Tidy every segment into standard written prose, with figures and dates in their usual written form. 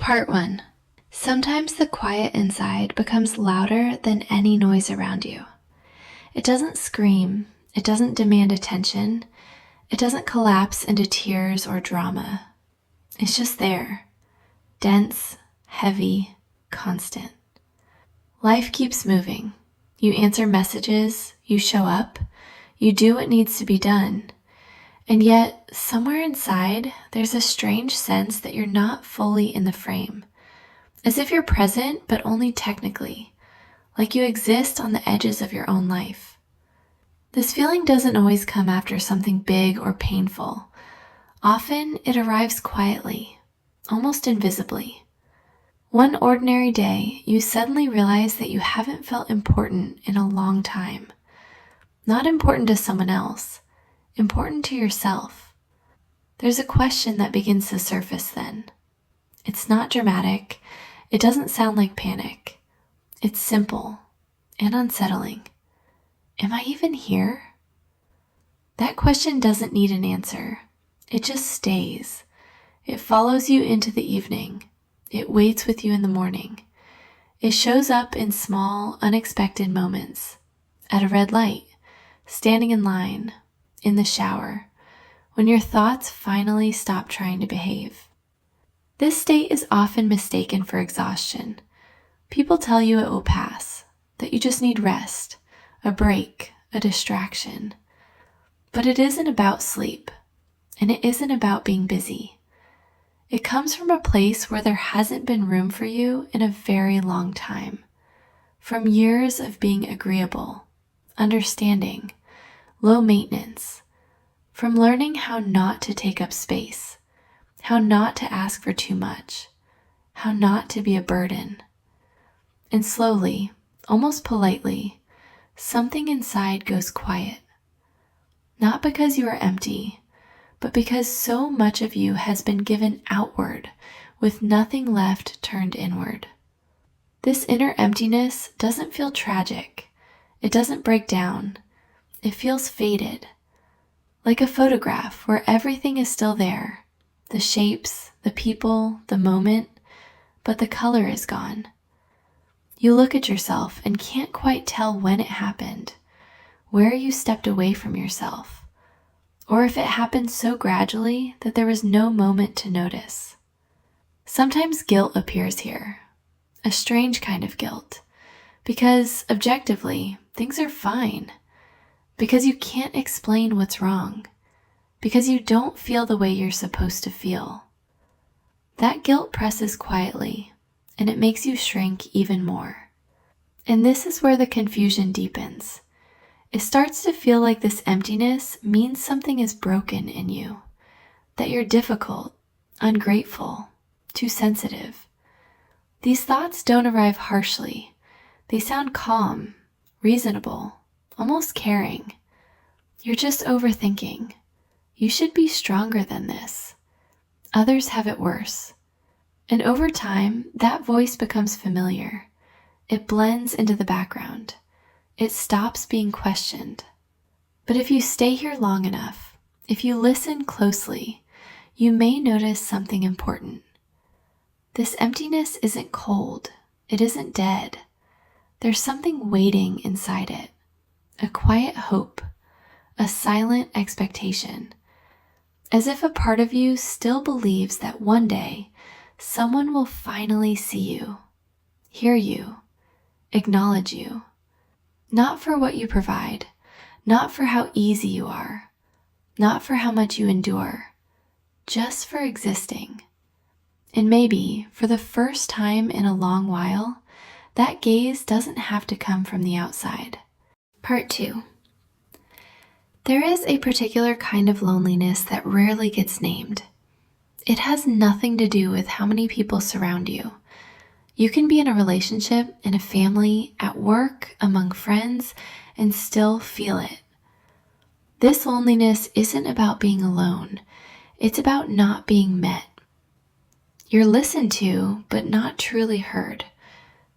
Part 1. Sometimes the quiet inside becomes louder than any noise around you. It doesn't scream, it doesn't demand attention, it doesn't collapse into tears or drama. It's just there, dense, heavy, constant. Life keeps moving. You answer messages, you show up, you do what needs to be done. And yet, somewhere inside, there's a strange sense that you're not fully in the frame. As if you're present, but only technically, like you exist on the edges of your own life. This feeling doesn't always come after something big or painful. Often, it arrives quietly, almost invisibly. One ordinary day, you suddenly realize that you haven't felt important in a long time. Not important to someone else, important to yourself. There's a question that begins to surface then. It's not dramatic. It doesn't sound like panic. It's simple and unsettling. Am I even here? That question doesn't need an answer. It just stays. It follows you into the evening. It waits with you in the morning. It shows up in small, unexpected moments. At a red light, standing in line, in the shower, when your thoughts finally stop trying to behave. This state is often mistaken for exhaustion. People tell you it will pass, that you just need rest, a break, a distraction. But it isn't about sleep, and it isn't about being busy. It comes from a place where there hasn't been room for you in a very long time. From years of being agreeable, understanding, low maintenance. From learning how not to take up space, how not to ask for too much, how not to be a burden. And slowly, almost politely, something inside goes quiet. Not because you are empty, but because so much of you has been given outward with nothing left turned inward. This inner emptiness doesn't feel tragic. It doesn't break down. It feels faded, like a photograph where everything is still there, the shapes, the people, the moment, but the color is gone. You look at yourself and can't quite tell when it happened, where you stepped away from yourself, or if it happened so gradually that there was no moment to notice. Sometimes guilt appears here, a strange kind of guilt, because objectively, things are fine. Because you can't explain what's wrong. Because you don't feel the way you're supposed to feel. That guilt presses quietly, and it makes you shrink even more. And this is where the confusion deepens. It starts to feel like this emptiness means something is broken in you. That you're difficult, ungrateful, too sensitive. These thoughts don't arrive harshly. They sound calm, reasonable, almost caring. You're just overthinking. You should be stronger than this. Others have it worse. And over time, that voice becomes familiar. It blends into the background. It stops being questioned. But if you stay here long enough, if you listen closely, you may notice something important. This emptiness isn't cold. It isn't dead. There's something waiting inside it. A quiet hope, a silent expectation, as if a part of you still believes that one day someone will finally see you, hear you, acknowledge you, not for what you provide, not for how easy you are, not for how much you endure, just for existing. And maybe, for the first time in a long while, that gaze doesn't have to come from the outside. Part 2. There is a particular kind of loneliness that rarely gets named. It has nothing to do with how many people surround you. You can be in a relationship, in a family, at work, among friends, and still feel it. This loneliness isn't about being alone. It's about not being met. You're listened to, but not truly heard.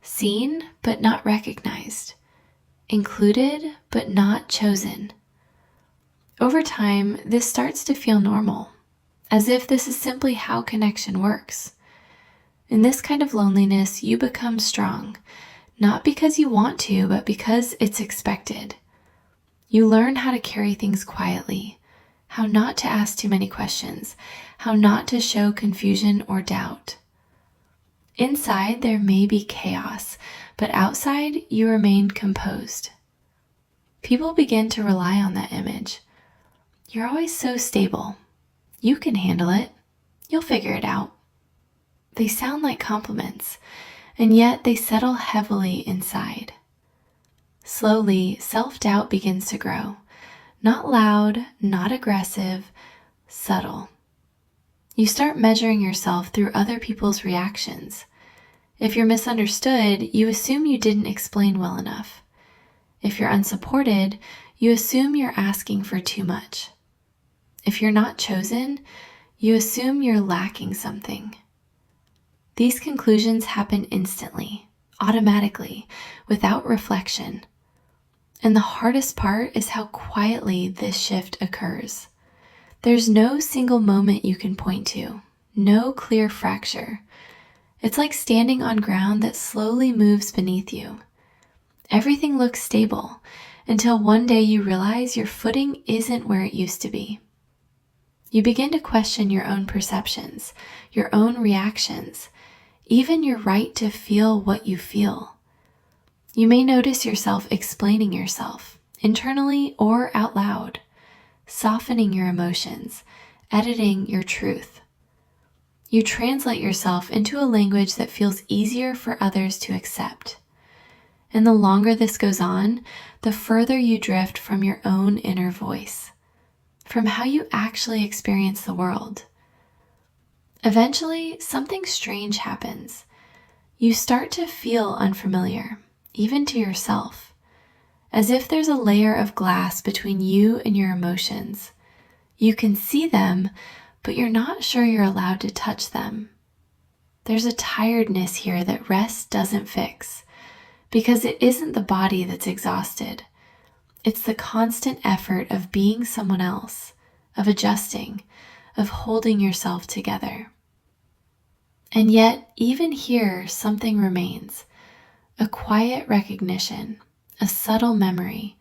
Seen, but not recognized. Included, but not chosen. Over time, this starts to feel normal, as if this is simply how connection works. In this kind of loneliness, you become strong, not because you want to, but because it's expected. You learn how to carry things quietly, how not to ask too many questions, how not to show confusion or doubt. Inside, there may be chaos, but outside, you remain composed. People begin to rely on that image. You're always so stable. You can handle it. You'll figure it out. They sound like compliments, and yet they settle heavily inside. Slowly, self-doubt begins to grow. Not loud, not aggressive, subtle. You start measuring yourself through other people's reactions. If you're misunderstood, you assume you didn't explain well enough. If you're unsupported, you assume you're asking for too much. If you're not chosen, you assume you're lacking something. These conclusions happen instantly, automatically, without reflection. And the hardest part is how quietly this shift occurs. There's no single moment you can point to, no clear fracture. It's like standing on ground that slowly moves beneath you. Everything looks stable until one day you realize your footing isn't where it used to be. You begin to question your own perceptions, your own reactions, even your right to feel what you feel. You may notice yourself explaining yourself, internally or out loud, softening your emotions, editing your truth. You translate yourself into a language that feels easier for others to accept. And the longer this goes on, the further you drift from your own inner voice, from how you actually experience the world. Eventually, something strange happens. You start to feel unfamiliar, even to yourself, as if there's a layer of glass between you and your emotions. You can see them, but you're not sure you're allowed to touch them. There's a tiredness here that rest doesn't fix, because it isn't the body that's exhausted. It's the constant effort of being someone else, of adjusting, of holding yourself together. And yet, even here, something remains. A quiet recognition, a subtle memory,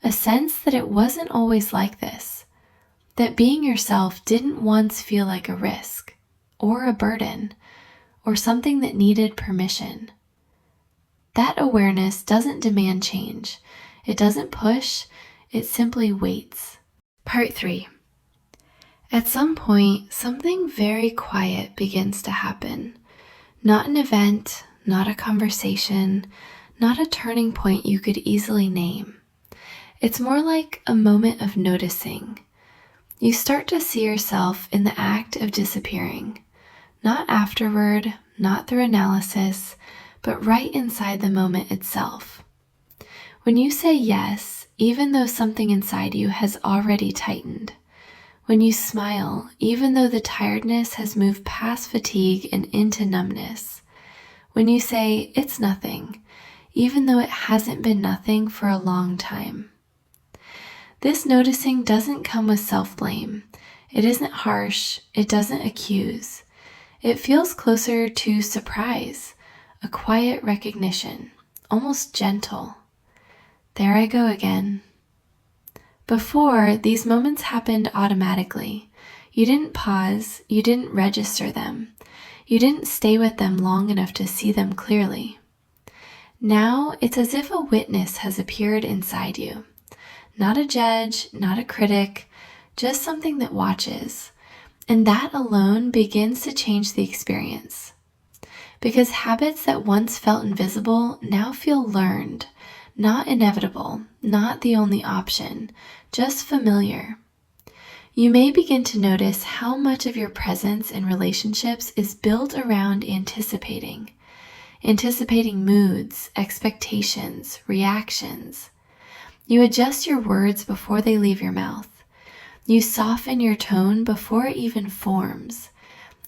a sense that it wasn't always like this, that being yourself didn't once feel like a risk, or a burden, or something that needed permission. That awareness doesn't demand change. It doesn't push, it simply waits. Part 3. At some point, something very quiet begins to happen. Not an event, not a conversation, not a turning point you could easily name. It's more like a moment of noticing. You start to see yourself in the act of disappearing. Not afterward, not through analysis, but right inside the moment itself. When you say yes, even though something inside you has already tightened. When you smile, even though the tiredness has moved past fatigue and into numbness. When you say, it's nothing, even though it hasn't been nothing for a long time. This noticing doesn't come with self-blame. It isn't harsh. It doesn't accuse. It feels closer to surprise, a quiet recognition, almost gentle. There I go again. Before, these moments happened automatically. You didn't pause, you didn't register them. You didn't stay with them long enough to see them clearly. Now, it's as if a witness has appeared inside you. Not a judge, not a critic, just something that watches. And that alone begins to change the experience. Because habits that once felt invisible now feel learned, not inevitable, not the only option, just familiar. You may begin to notice how much of your presence in relationships is built around anticipating moods, expectations, reactions. You adjust your words before they leave your mouth. You soften your tone before it even forms.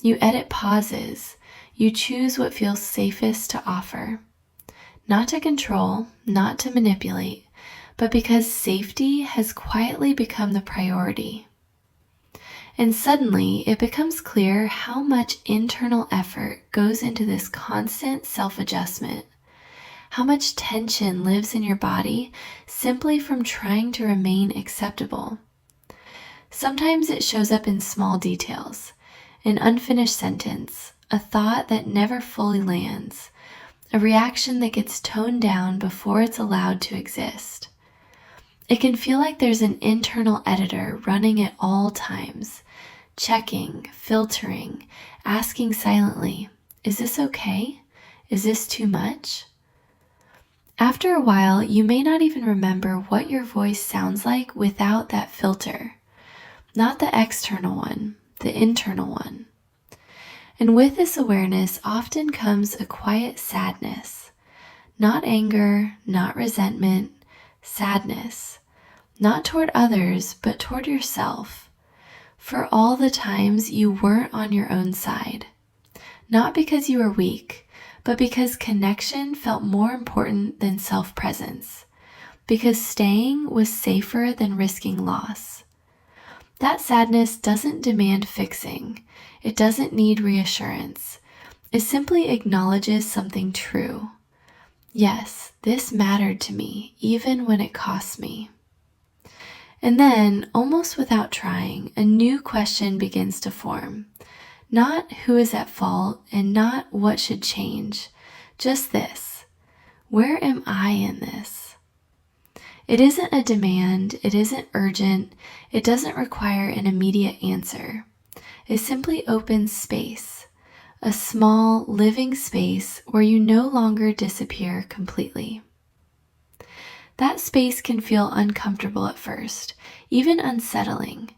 You edit pauses. You choose what feels safest to offer. Not to control, not to manipulate, but because safety has quietly become the priority. And suddenly it becomes clear how much internal effort goes into this constant self-adjustment, how much tension lives in your body simply from trying to remain acceptable. Sometimes it shows up in small details, an unfinished sentence, a thought that never fully lands, a reaction that gets toned down before it's allowed to exist. It can feel like there's an internal editor running at all times, checking, filtering, asking silently, is this okay? Is this too much? After a while, you may not even remember what your voice sounds like without that filter. Not the external one, the internal one. And with this awareness often comes a quiet sadness. Not anger, not resentment, sadness. Not toward others, but toward yourself. For all the times you weren't on your own side. Not because you were weak, but because connection felt more important than self-presence. Because staying was safer than risking loss. That sadness doesn't demand fixing. It doesn't need reassurance. It simply acknowledges something true. Yes, this mattered to me, even when it cost me. And then, almost without trying, a new question begins to form. Not who is at fault and not what should change. Just this. Where am I in this? It isn't a demand, it isn't urgent, it doesn't require an immediate answer. It simply opens space, a small, living space where you no longer disappear completely. That space can feel uncomfortable at first, even unsettling,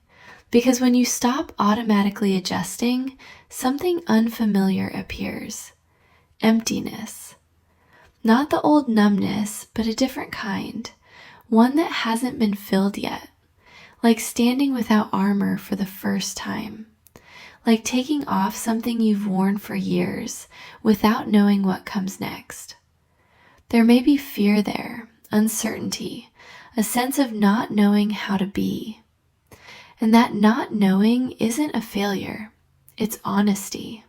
because when you stop automatically adjusting, something unfamiliar appears. Emptiness. Not the old numbness, but a different kind. One that hasn't been filled yet, like standing without armor for the first time, like taking off something you've worn for years without knowing what comes next. There may be fear there, uncertainty, a sense of not knowing how to be. And that not knowing isn't a failure, it's honesty.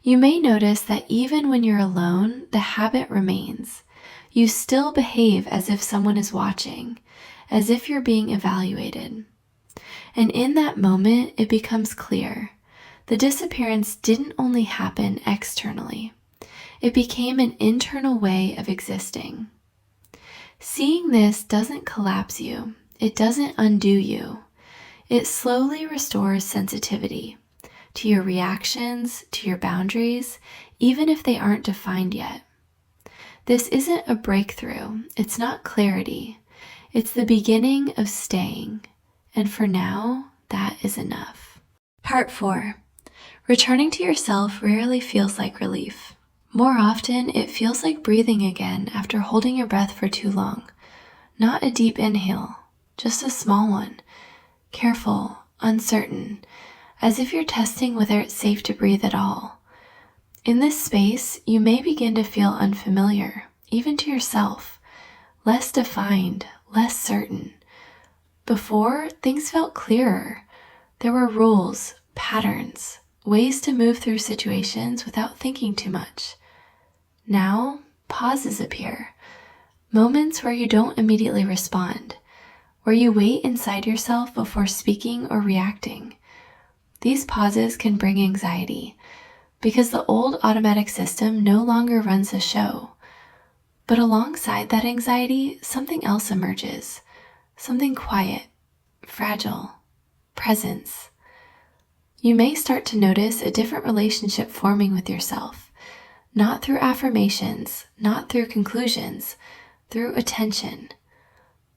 You may notice that even when you're alone, the habit remains. You still behave as if someone is watching, as if you're being evaluated. And in that moment, it becomes clear. The disappearance didn't only happen externally. It became an internal way of existing. Seeing this doesn't collapse you. It doesn't undo you. It slowly restores sensitivity to your reactions, to your boundaries, even if they aren't defined yet. This isn't a breakthrough. It's not clarity. It's the beginning of staying. And for now, that is enough. Part 4. Returning to yourself rarely feels like relief. More often, it feels like breathing again after holding your breath for too long. Not a deep inhale, just a small one. Careful, uncertain, as if you're testing whether it's safe to breathe at all. In this space, you may begin to feel unfamiliar, even to yourself, less defined, less certain. Before, things felt clearer. There were rules, patterns, ways to move through situations without thinking too much. Now, pauses appear, moments where you don't immediately respond, where you wait inside yourself before speaking or reacting. These pauses can bring anxiety, because the old automatic system no longer runs the show. But alongside that anxiety, something else emerges, something quiet, fragile, presence. You may start to notice a different relationship forming with yourself, not through affirmations, not through conclusions, through attention.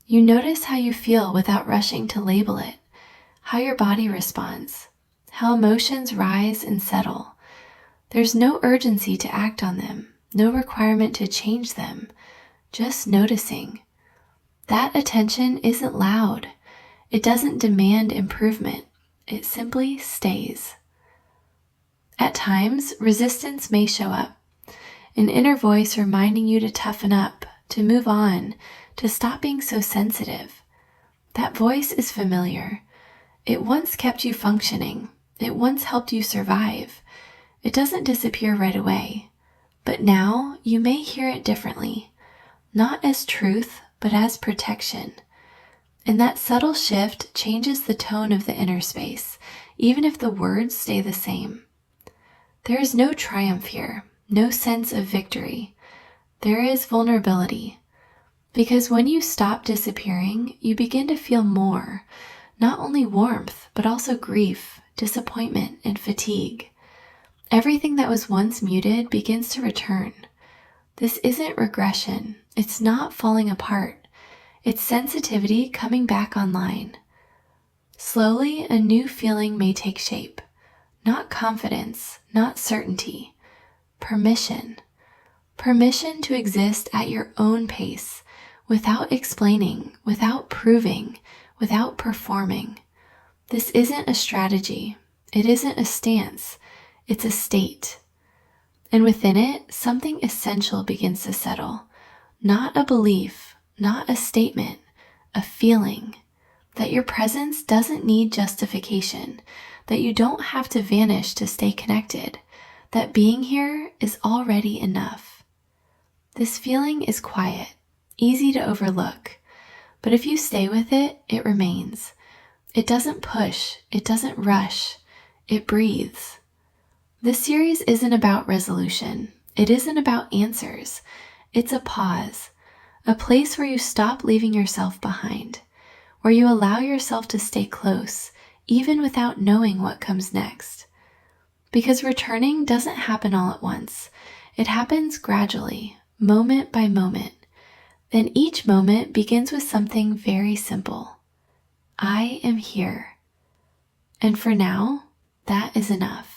You notice how you feel without rushing to label it, how your body responds, how emotions rise and settle. There's no urgency to act on them, no requirement to change them, just noticing. That attention isn't loud. It doesn't demand improvement. It simply stays. At times, resistance may show up, an inner voice reminding you to toughen up, to move on, to stop being so sensitive. That voice is familiar. It once kept you functioning. It once helped you survive. It doesn't disappear right away. But now you may hear it differently, not as truth, but as protection. And that subtle shift changes the tone of the inner space, even if the words stay the same. There is no triumph here, no sense of victory. There is vulnerability. Because when you stop disappearing, you begin to feel more, not only warmth, but also grief, disappointment, and fatigue. Everything that was once muted begins to return. This isn't regression. It's not falling apart. It's sensitivity coming back online. Slowly, a new feeling may take shape. Not confidence, not certainty. Permission. Permission to exist at your own pace, without explaining, without proving, without performing. This isn't a strategy. It isn't a stance. It's a state. And within it, something essential begins to settle. Not a belief, not a statement, a feeling. That your presence doesn't need justification. That you don't have to vanish to stay connected. That being here is already enough. This feeling is quiet, easy to overlook. But if you stay with it, it remains. It doesn't push. It doesn't rush. It breathes. This series isn't about resolution. It isn't about answers. It's a pause, a place where you stop leaving yourself behind, where you allow yourself to stay close, even without knowing what comes next. Because returning doesn't happen all at once. It happens gradually, moment by moment. Then each moment begins with something very simple. I am here. And for now, that is enough.